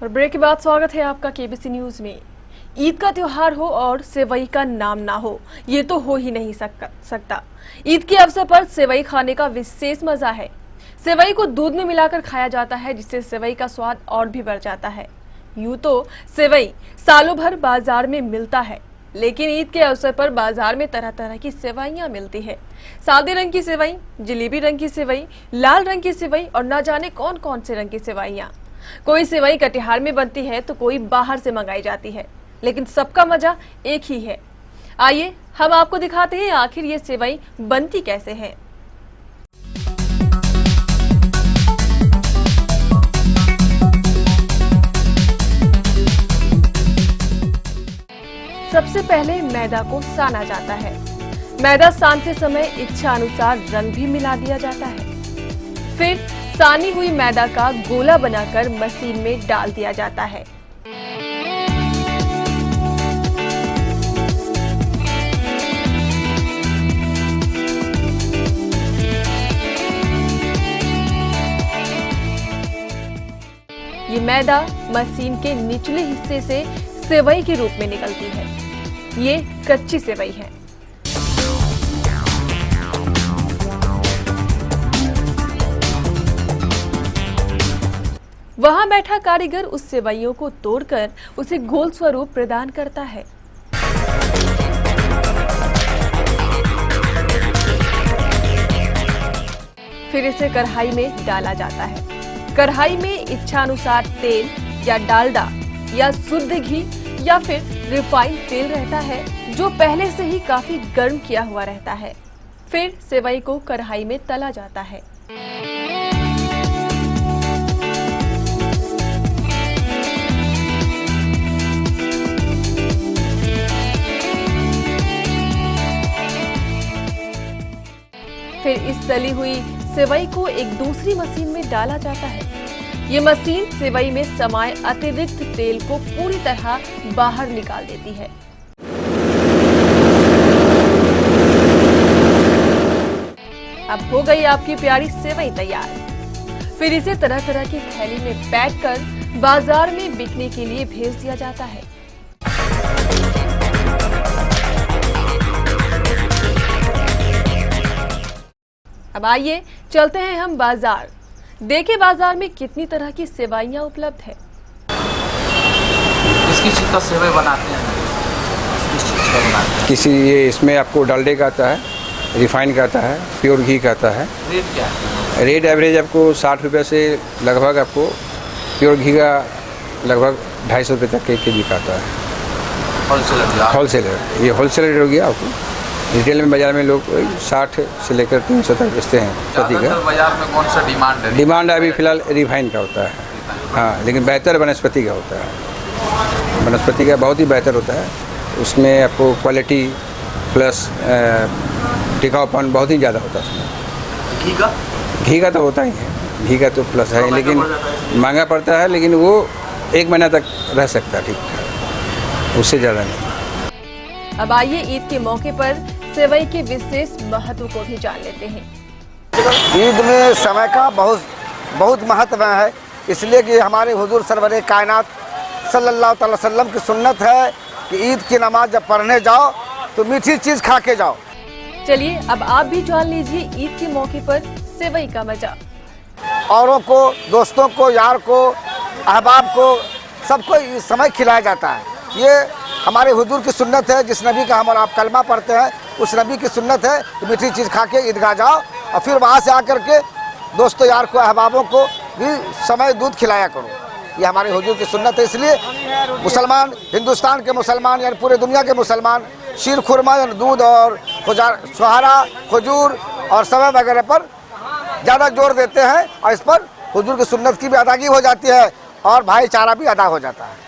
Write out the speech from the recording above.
और ब्रेक के बाद स्वागत है आपका केबीसी न्यूज में। ईद का त्योहार हो और सेवई का नाम ना हो, ये तो हो ही नहीं सकता। ईद के अवसर पर सेवई खाने का विशेष मजा है। सेवई को दूध में मिलाकर खाया जाता है, जिससे सेवई का स्वाद और भी बढ़ जाता है। यूं तो सेवई सालों भर बाजार में मिलता है, लेकिन ईद के अवसर पर बाजार में तरह तरह की सेवइयां मिलती है। सादे रंग की सेवई, जलेबी रंग की सेवई, लाल रंग की सेवई और ना जाने कौन कौन से रंग की सेवइयां। कोई सेवई कटिहार में बनती है तो कोई बाहर से मंगाई जाती है, लेकिन सबका मजा एक ही है। आइए हम आपको दिखाते हैं आखिर ये सेवई बनती कैसे है। सबसे पहले मैदा को साना जाता है। मैदा सानते समय इच्छा अनुसार रंग भी मिला दिया जाता है। फिर सानी हुई मैदा का गोला बनाकर मशीन में डाल दिया जाता है। ये मैदा मशीन के निचले हिस्से से सेवई के रूप में निकलती है। ये कच्ची सेवई है। वहां बैठा कारीगर उस सेवइयों को तोड़कर उसे गोल स्वरूप प्रदान करता है। फिर इसे कढ़ाई में डाला जाता है। कढ़ाई में इच्छानुसार तेल या डालडा या शुद्ध घी या फिर रिफाइंड तेल रहता है, जो पहले से ही काफी गर्म किया हुआ रहता है। फिर सेवई को कढ़ाई में तला जाता है। फिर इस तली हुई सेवई को एक दूसरी मशीन में डाला जाता है। ये मशीन सेवई में समाये अतिरिक्त तेल को पूरी तरह बाहर निकाल देती है। अब हो गई आपकी प्यारी सेवई तैयार। फिर इसे तरह तरह की थैली में पैक कर बाजार में बिकने के लिए भेज दिया जाता है। अब आइए चलते हैं हम बाजार। देखें बाजार में कितनी तरह की सेवइयां उपलब्ध है। किस चीज का सेवई बनाते हैं? किस चीज का बनाते हैं? किसी ये इसमें आपको डालडे का आता है, रिफाइंड का आता है, प्योर घी का आता है। रेट क्या है? रेट एवरेज आपको 60 रुपये से लगभग आपको प्योर घी का लगभग 250 रुपये तक के जी का आता है। होलसेलर ये होलसेल रेट हो गया। आपको रिटेल में बाजार में लोग 60 से लेकर 300 तक बेचते हैं प्रति का। बाजार में कौन सा डिमांड है? डिमांड अभी फिलहाल रिफाइंड का होता है। हाँ, लेकिन बेहतर वनस्पति का होता है। वनस्पति का बहुत ही बेहतर होता है। उसमें आपको क्वालिटी प्लस टिकाऊपन बहुत ही ज़्यादा होता है उसमें। घी का तो होता ही है, घी का तो प्लस है, लेकिन महंगा पड़ता है, लेकिन वो 1 महीना तक रह सकता है ठीक, उससे ज़्यादा नहीं। अब आइए ईद के मौके पर सेवई के विशेष महत्व को भी जान लेते हैं। ईद में समय का बहुत महत्व है, इसलिए कि हमारे हुजूर सरवरे कायनात सल्लल्लाहु अलैहि वसल्लम की सुन्नत है कि ईद की नमाज जब पढ़ने जाओ तो मीठी चीज़ खा के जाओ। चलिए अब आप भी जान लीजिए ईद के मौके पर सेवई का मजा। औरों को, दोस्तों को, यार को, अहबाब को, सबको इस समय खिलाया जाता है। ये हमारे हुजूर की सुन्नत है। जिस नबी का हम और आप कलमा पढ़ते हैं, उस नबी की सुन्नत है कि मीठी चीज़ खा के ईदगाह जाओ और फिर वहाँ से आकर के दोस्तों, यार को, अहबाबों को भी समय दूध खिलाया करो। ये हमारे हुजूर की सुन्नत है। इसलिए मुसलमान, हिंदुस्तान के मुसलमान यानी पूरे दुनिया के मुसलमान शीर खुरमा यानी दूध और सुहारा, खजूर और समय वगैरह पर ज़्यादा जोर देते हैं, और इस पर हुजूर की सुन्नत की भी अदायगी हो जाती है और भाईचारा भी अदा हो जाता है।